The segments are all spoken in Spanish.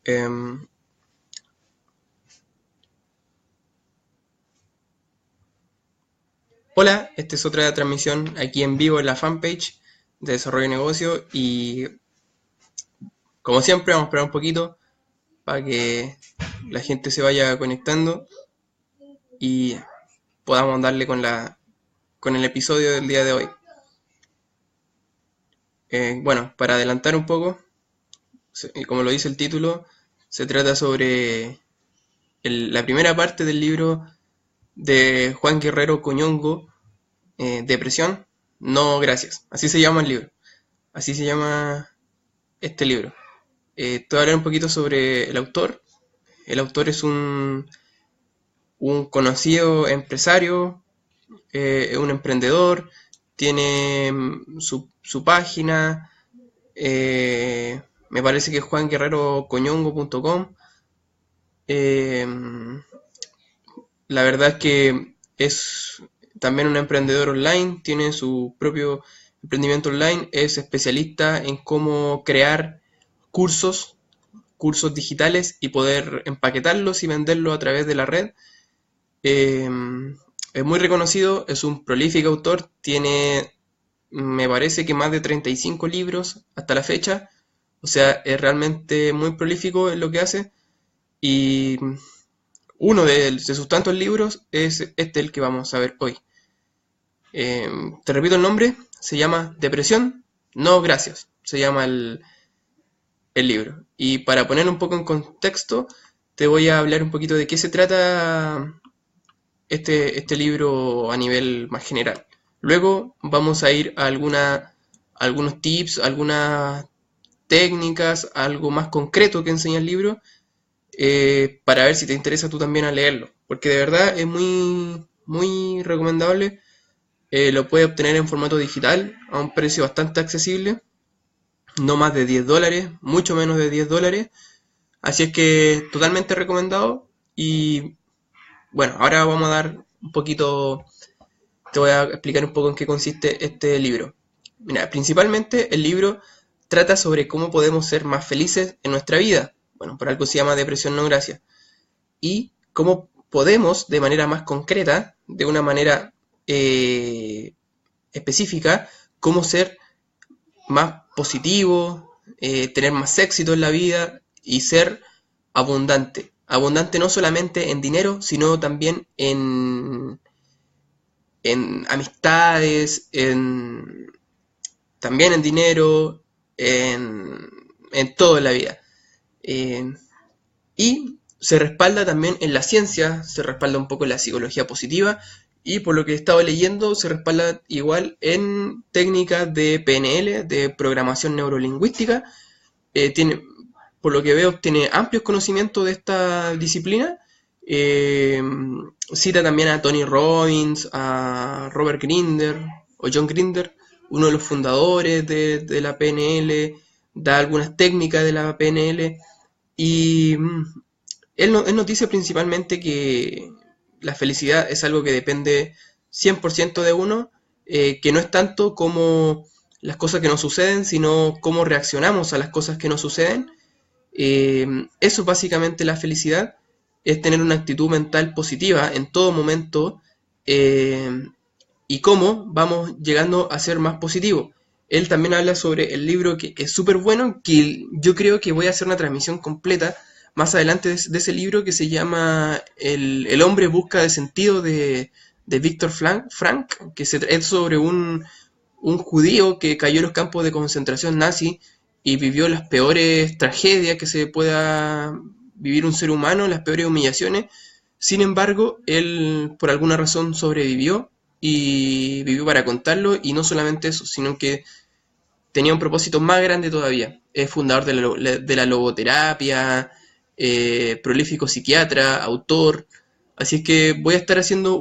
Em, Hola, esta es otra transmisión aquí en vivo en la fanpage de Desarrollo de Negocio y como siempre vamos a esperar un poquito para que la gente se vaya conectando y podamos darle con el episodio del día de hoy. Bueno, para adelantar un poco, como lo dice el título, se trata sobre la primera parte del libro de Juan Guerrero Coñongo, Depresión, no gracias. Así se llama el libro. Así se llama este libro. Te voy a hablar un poquito sobre el autor. El autor es un conocido empresario, un emprendedor, tiene su página, me parece que es juanguerrerocoñongo.com. Eh, la verdad es que es también un emprendedor online, tiene su propio emprendimiento online, es especialista en cómo crear cursos digitales y poder empaquetarlos y venderlos a través de la red. Eh, es muy reconocido, es un prolífico autor, tiene, me parece que más de 35 libros hasta la fecha, o sea, es realmente muy prolífico en lo que hace y uno de sus tantos libros es este el que vamos a ver hoy. Te repito el nombre, se llama Depresión, no gracias, se llama el libro. Y para poner un poco en contexto, te voy a hablar un poquito de qué se trata este libro a nivel más general. Luego vamos a ir a algunos tips, algunas técnicas, algo más concreto que enseña el libro, para ver si te interesa tú también a leerlo. Porque de verdad es muy recomendable. Lo puedes obtener en formato digital a un precio bastante accesible, no más de $10, mucho menos de $10. Así es que totalmente recomendado. Y bueno, ahora vamos a dar un poquito, te voy a explicar un poco en qué consiste este libro. Mira, principalmente el libro trata sobre cómo podemos ser más felices en nuestra vida. Bueno, por algo se llama Depresión no gracia. Y cómo podemos, de manera más concreta, de una manera específica, cómo ser más positivo, tener más éxito en la vida y ser abundante. Abundante no solamente en dinero, sino también en amistades, también en dinero, en todo en la vida. Eh, y se respalda también en la ciencia, se respalda un poco en la psicología positiva y por lo que he estado leyendo se respalda igual en técnicas de PNL, de programación neurolingüística. Tiene, por lo que veo, tiene amplios conocimientos de esta disciplina. Eh, Cita también a Tony Robbins, a Robert Grinder o John Grinder, uno de los fundadores de la PNL, da algunas técnicas de la PNL y él nos dice principalmente que la felicidad es algo que depende 100% de uno, que no es tanto como las cosas que nos suceden, sino cómo reaccionamos a las cosas que nos suceden. Eso básicamente la felicidad, es tener una actitud mental positiva en todo momento, eh, y cómo vamos llegando a ser más positivos. Él también habla sobre el libro que es súper bueno, que yo creo que voy a hacer una transmisión completa más adelante de ese libro que se llama El hombre busca de sentido de Víctor Frank, que es sobre un judío que cayó en los campos de concentración nazi y vivió las peores tragedias que se pueda vivir un ser humano, las peores humillaciones. Sin embargo, él por alguna razón sobrevivió y vivió para contarlo, y no solamente eso, sino que tenía un propósito más grande todavía. Es fundador de la logoterapia, prolífico psiquiatra, autor. Así es que voy a estar haciendo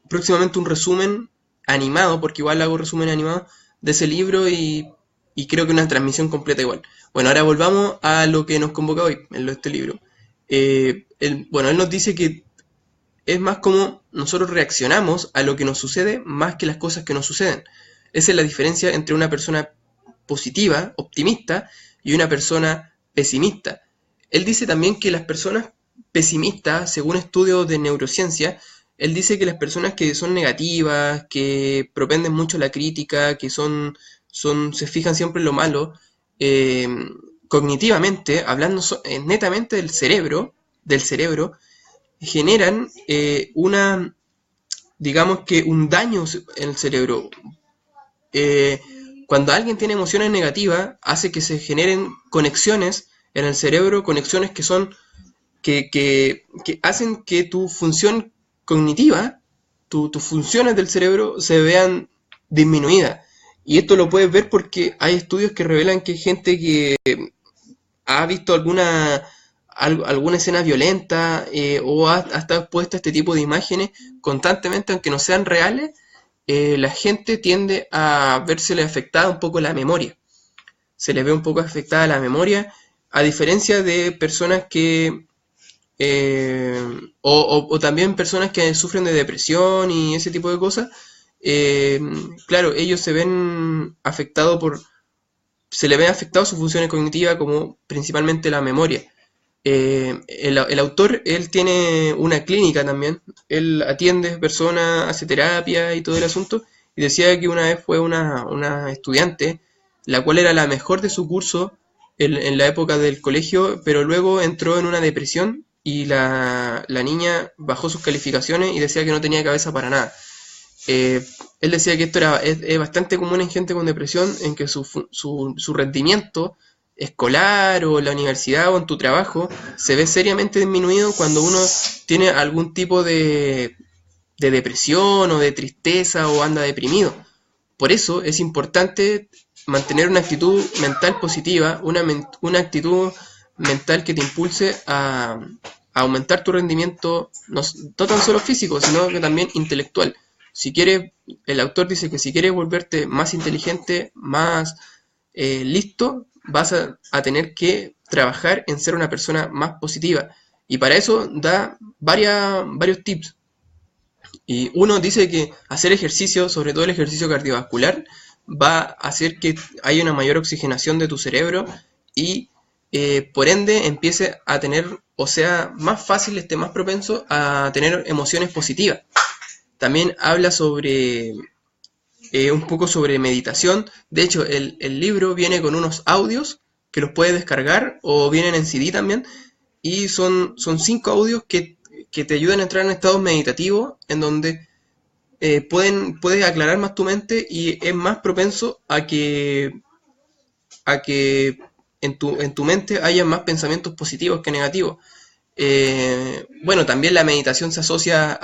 próximamente un resumen animado, porque igual hago resumen animado de ese libro y creo que una transmisión completa igual. Bueno, ahora volvamos a lo que nos convoca hoy, en este libro. Bueno, él nos dice que es más como nosotros reaccionamos a lo que nos sucede más que las cosas que nos suceden. Esa es la diferencia entre una persona positiva, optimista, y una persona pesimista. Él dice también que las personas pesimistas, según estudios de neurociencia, él dice que las personas que son negativas, que propenden mucho la crítica, que se fijan siempre en lo malo, eh, cognitivamente, hablando netamente del cerebro, generan digamos que un daño en el cerebro. Eh, Cuando alguien tiene emociones negativas, hace que se generen conexiones en el cerebro, conexiones que son que hacen que tu función cognitiva, tus funciones del cerebro se vean disminuidas. Y esto lo puedes ver porque hay estudios que revelan que gente que ha visto alguna escena violenta o ha estado expuesta a este tipo de imágenes constantemente, aunque no sean reales, la gente tiende a vérsele afectada un poco la memoria. Se les ve un poco afectada la memoria, a diferencia de personas que o también personas que sufren de depresión y ese tipo de cosas. Claro, ellos se le ven afectados sus funciones cognitivas, como principalmente la memoria. El autor, él tiene una clínica también, él atiende personas, hace terapia y todo el asunto, y decía que una vez fue una estudiante, la cual era la mejor de su curso en la época del colegio, pero luego entró en una depresión y la niña bajó sus calificaciones y decía que no tenía cabeza para nada. Él decía que esto es bastante común en gente con depresión, en que su rendimiento escolar o en la universidad o en tu trabajo se ve seriamente disminuido cuando uno tiene algún tipo de depresión o de tristeza o anda deprimido. Por eso es importante mantener una actitud mental positiva, una actitud mental que te impulse a aumentar tu rendimiento, no tan solo físico, sino que también intelectual. Si quieres, el autor dice que si quieres volverte más inteligente, más listo, vas a tener que trabajar en ser una persona más positiva. Y para eso da varios tips. Y uno dice que hacer ejercicio, sobre todo el ejercicio cardiovascular, va a hacer que haya una mayor oxigenación de tu cerebro y por ende empiece a tener, o sea, más fácil, esté más propenso a tener emociones positivas. También habla un poco sobre meditación. De hecho, el libro viene con unos audios que los puedes descargar o vienen en CD también. Y son 5 audios que te ayudan a entrar en estados meditativos en donde puedes aclarar más tu mente y es más propenso a que en tu mente haya más pensamientos positivos que negativos. Bueno, también la meditación se asocia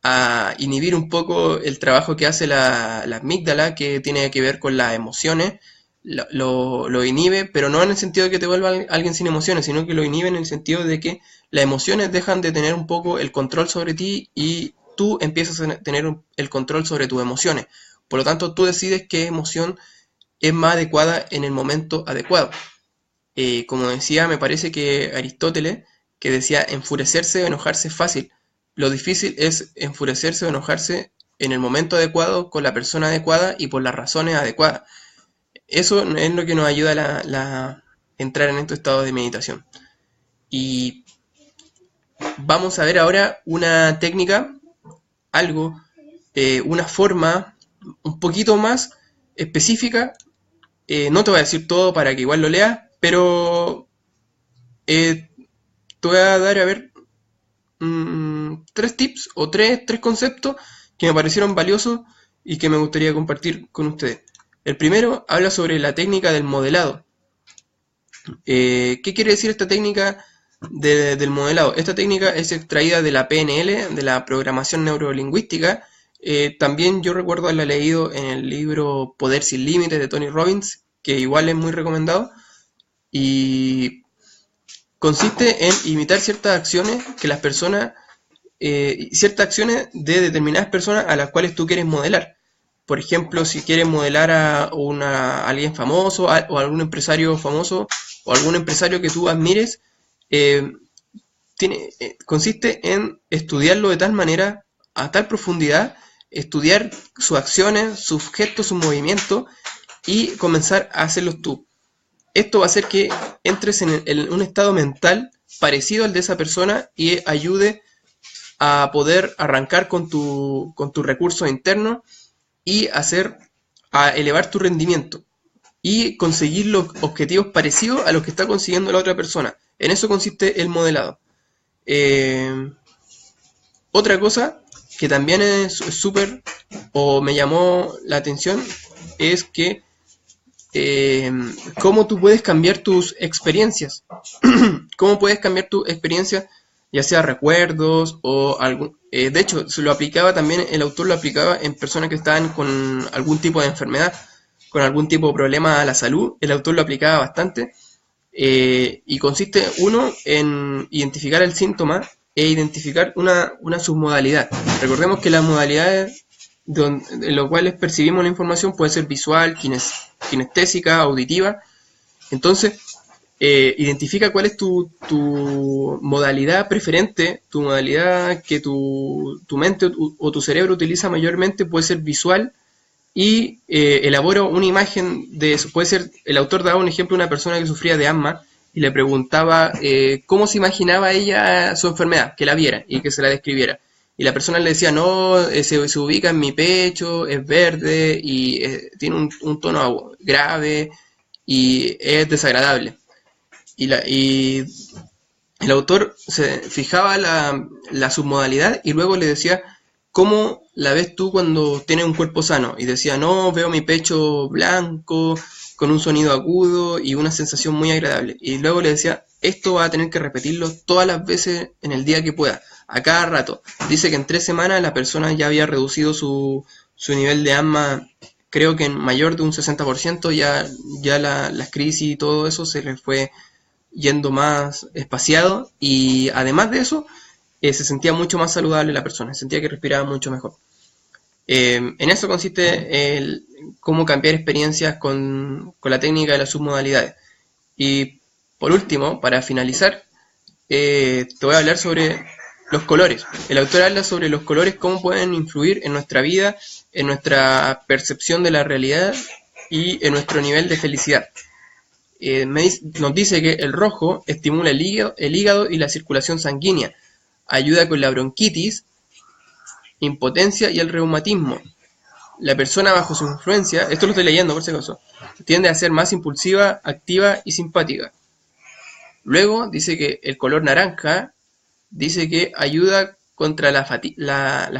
a inhibir un poco el trabajo que hace la amígdala, que tiene que ver con las emociones. Lo inhibe, pero no en el sentido de que te vuelva alguien sin emociones, sino que lo inhibe en el sentido de que las emociones dejan de tener un poco el control sobre ti y tú empiezas a tener el control sobre tus emociones. Por lo tanto, tú decides qué emoción es más adecuada en el momento adecuado. Como decía, me parece que Aristóteles, que decía enfurecerse o enojarse es fácil. Lo difícil es enfurecerse o enojarse en el momento adecuado, con la persona adecuada y por las razones adecuadas. Eso es lo que nos ayuda a entrar en este estado de meditación. Y vamos a ver ahora una técnica, una forma un poquito más específica. No te voy a decir todo para que igual lo leas, pero te voy a dar a ver 3 tips o tres conceptos que me parecieron valiosos y que me gustaría compartir con ustedes. El primero habla sobre la técnica del modelado. ¿Qué quiere decir esta técnica del modelado? Esta técnica es extraída de la PNL, de la programación neurolingüística. También yo recuerdo haberla leído en el libro Poder sin Límites de Tony Robbins, que igual es muy recomendado. Y consiste en imitar ciertas acciones que las personas, ciertas acciones de determinadas personas a las cuales tú quieres modelar. Por ejemplo, si quieres modelar a alguien famoso o a algún empresario famoso o algún empresario que tú admires, consiste en estudiarlo de tal manera, a tal profundidad, estudiar sus acciones, sus gestos, sus movimientos y comenzar a hacerlos tú. Esto va a hacer que entres en un estado mental parecido al de esa persona y ayude a poder arrancar con tus recursos internos y a elevar tu rendimiento y conseguir los objetivos parecidos a los que está consiguiendo la otra persona. En eso consiste el modelado. Otra cosa que también es súper, o me llamó la atención, es que cómo tú puedes cambiar tus experiencias. Cómo puedes cambiar tus experiencias, ya sea recuerdos o algún... de hecho, se lo aplicaba también, el autor lo aplicaba en personas que estaban con algún tipo de enfermedad, con algún tipo de problema a la salud. El autor lo aplicaba bastante. Y consiste, uno, en identificar el síntoma e identificar una submodalidad. Recordemos que las modalidades en las cuales percibimos la información puede ser visual, kinestésica, auditiva. Entonces, identifica cuál es tu modalidad preferente, tu modalidad que tu mente o tu cerebro utiliza mayormente, puede ser visual, y elabora una imagen de eso. Puede ser, el autor daba un ejemplo de una persona que sufría de asma y le preguntaba cómo se imaginaba ella su enfermedad, que la viera y que se la describiera. Y la persona le decía, no, se ubica en mi pecho, es verde y tiene un tono grave y es desagradable. Y el autor se fijaba la submodalidad y luego le decía, ¿cómo la ves tú cuando tienes un cuerpo sano? Y decía, no, veo mi pecho blanco, con un sonido agudo y una sensación muy agradable. Y luego le decía, esto va a tener que repetirlo todas las veces en el día que pueda, a cada rato. Dice que en 3 semanas la persona ya había reducido su nivel de asma, creo que en mayor de un 60%, ya las crisis y todo eso se le fue yendo más espaciado, y además de eso, se sentía mucho más saludable la persona, sentía que respiraba mucho mejor. En eso consiste cómo cambiar experiencias con la técnica de las submodalidades. Y por último, para finalizar, te voy a hablar sobre los colores. El autor habla sobre los colores, cómo pueden influir en nuestra vida, en nuestra percepción de la realidad y en nuestro nivel de felicidad. Nos dice que el rojo estimula el hígado y la circulación sanguínea, ayuda con la bronquitis, impotencia y el reumatismo. La persona bajo su influencia, esto lo estoy leyendo por si acaso, tiende a ser más impulsiva, activa y simpática. Luego dice que el color naranja dice que ayuda contra la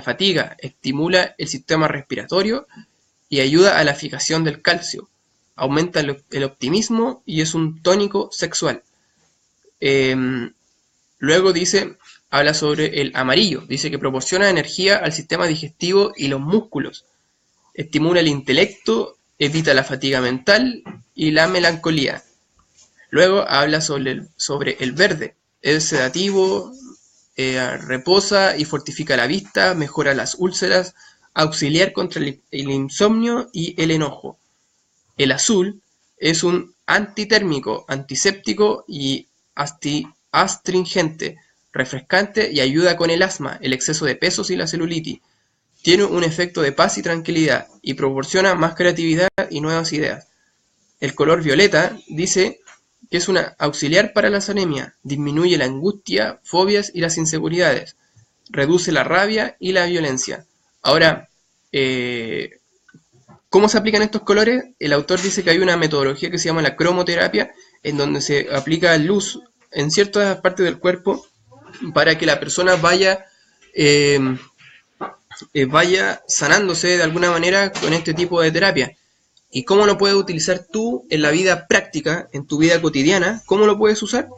fatiga, estimula el sistema respiratorio y ayuda a la fijación del calcio. Aumenta el optimismo y es un tónico sexual. Luego habla sobre el amarillo. Dice que proporciona energía al sistema digestivo y los músculos. Estimula el intelecto, evita la fatiga mental y la melancolía. Luego habla sobre el verde. Es sedativo, reposa y fortifica la vista, mejora las úlceras, auxiliar contra el insomnio y el enojo. El azul es un antitérmico, antiséptico y astringente, refrescante y ayuda con el asma, el exceso de pesos y la celulitis. Tiene un efecto de paz y tranquilidad y proporciona más creatividad y nuevas ideas. El color violeta dice que es un auxiliar para las anemias, disminuye la angustia, fobias y las inseguridades, reduce la rabia y la violencia. Ahora, ¿cómo se aplican estos colores? El autor dice que hay una metodología que se llama la cromoterapia, en donde se aplica luz en ciertas partes del cuerpo para que la persona vaya sanándose de alguna manera con este tipo de terapia. ¿Y cómo lo puedes utilizar tú en la vida práctica, en tu vida cotidiana? ¿Cómo lo puedes usar?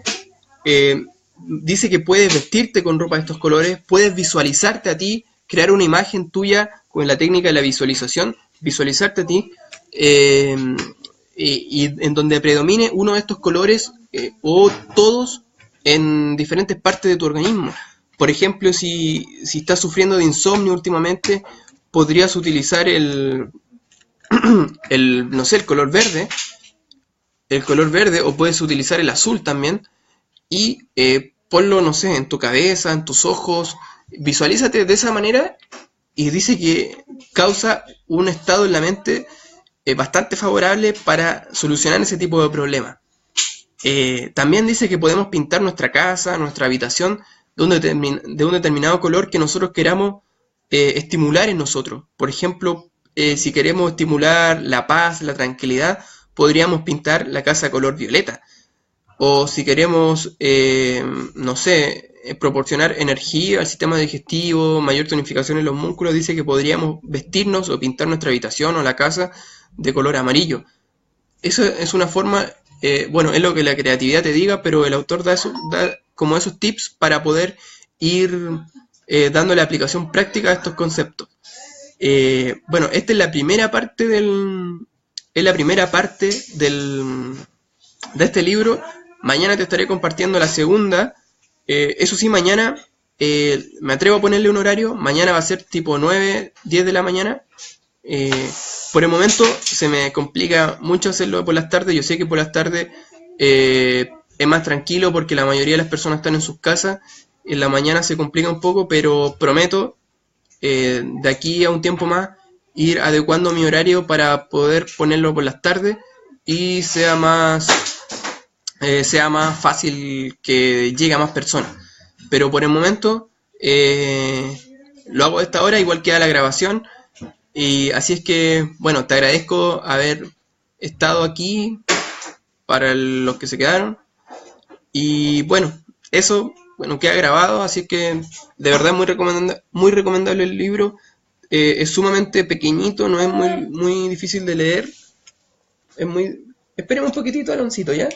Dice que puedes vestirte con ropa de estos colores, puedes visualizarte a ti, crear una imagen tuya con la técnica de la visualización, visualizarte a ti y en donde predomine uno de estos colores o todos en diferentes partes de tu organismo. Por ejemplo, si estás sufriendo de insomnio últimamente, podrías utilizar no sé, el color verde, o puedes utilizar el azul también, y ponlo, no sé, en tu cabeza, en tus ojos, visualízate de esa manera, y dice que causa un estado en la mente bastante favorable para solucionar ese tipo de problemas. También dice que podemos pintar nuestra casa, nuestra habitación de un determinado color que nosotros queramos estimular en nosotros. Por ejemplo, si queremos estimular la paz, la tranquilidad, podríamos pintar la casa color violeta. O si queremos, no sé, proporcionar energía al sistema digestivo, mayor tonificación en los músculos, dice que podríamos vestirnos o pintar nuestra habitación o la casa de color amarillo. Eso es una forma, bueno, es lo que la creatividad te diga, pero el autor da como esos tips para poder ir dándole aplicación práctica a estos conceptos. Bueno, esta es la primera parte de este libro. Mañana te estaré compartiendo la segunda. Eso sí, mañana me atrevo a ponerle un horario. Mañana va a ser tipo 9, 10 de la mañana. Por el momento se me complica mucho hacerlo por las tardes. Yo sé que por las tardes es más tranquilo porque la mayoría de las personas están en sus casas. En la mañana se complica un poco, pero prometo de aquí a un tiempo más ir adecuando mi horario para poder ponerlo por las tardes y sea más fácil que llegue a más personas. Pero por el momento lo hago a esta hora, igual queda la grabación. Y así es que, bueno, te agradezco haber estado aquí para los que se quedaron. Y bueno, eso, bueno, queda grabado, así que de verdad muy recomendable el libro. Es sumamente pequeñito, no es muy difícil de leer. Es muy... Esperemos un poquitito, Aloncito, ¿ya?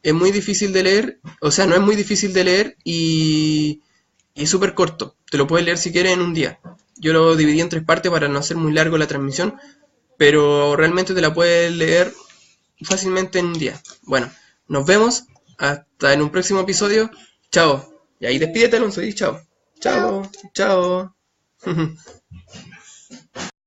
Es muy difícil de leer, o sea, no es muy difícil de leer y es súper corto. Te lo puedes leer si quieres en un día. Yo lo dividí en 3 partes para no hacer muy largo la transmisión, pero realmente te la puedes leer fácilmente en un día. Bueno, nos vemos hasta en un próximo episodio. Chao. Y ahí despídete, Alonso, y chao. Chao, chao.